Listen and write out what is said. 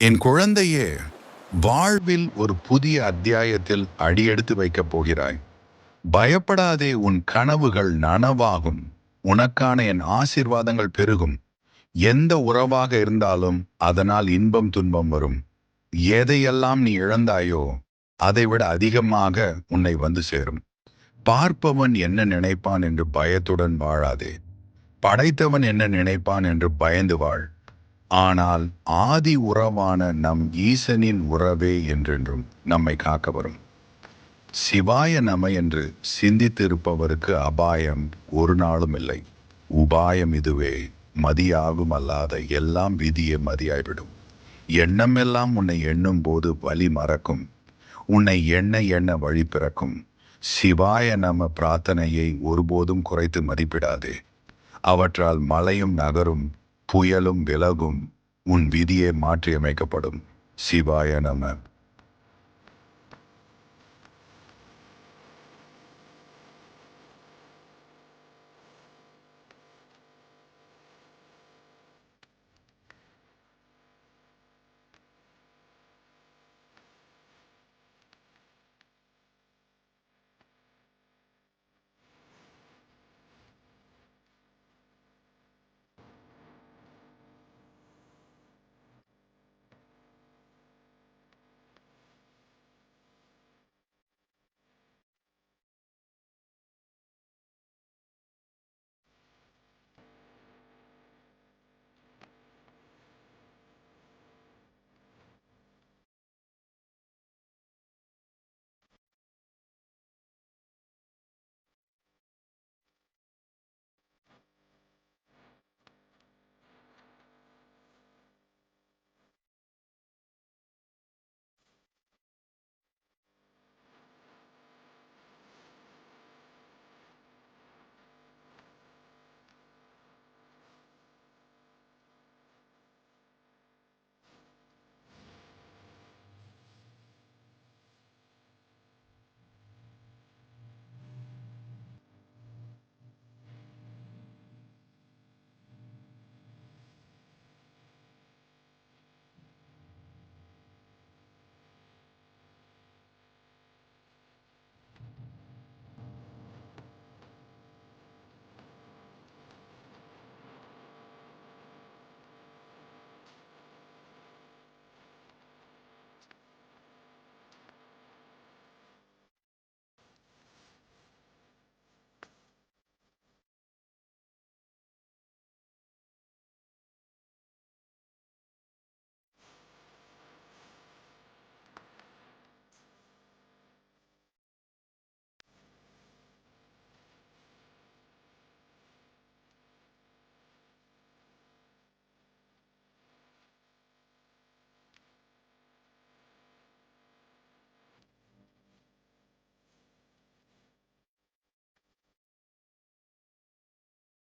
என் குழந்தையே, வாழ்வில் ஒரு புதிய அத்தியாயத்தில் அடியெடுத்து வைக்கப் போகிறாய். பயப்படாதே, உன் கனவுகள் நனவாகும். உனக்கான என் ஆசீர்வாதங்கள் பெருகும். எந்த உறவாக இருந்தாலும் அதனால் இன்பம் துன்பம் வரும். எதையெல்லாம் நீ இழந்தாயோ அதைவிட அதிகமாக உன்னை வந்து சேரும். பார்ப்பவன் என்ன நினைப்பான் என்று பயத்துடன் வாழாதே. படைத்தவன் என்ன நினைப்பான் என்று பயந்து வாழ். ஆனால் ஆதி உறவான நம் ஈசனின் உறவே என்றென்றும் நம்மை காக்க வரும். சிவாய நம என்று சிந்தித்திருப்பவருக்கு அபாயம் ஒரு நாளும் இல்லை. உபாயம் இதுவே, மதியாகும் அல்லாத எல்லாம் விதியே மதியாய்விடும். எண்ணமெல்லாம் உன்னை எண்ணும் போது வலி மறக்கும். உன்னை எண்ண எண்ண வழி பிறக்கும். சிவாய நம பிரார்த்தனையை ஒருபோதும் குறைத்து மதிப்பிடாதே. அவற்றால் மலையும் நகரும், புயலும் விலகும், உன் விதியே மாற்றியமைக்கப்படும். சிவாய நம.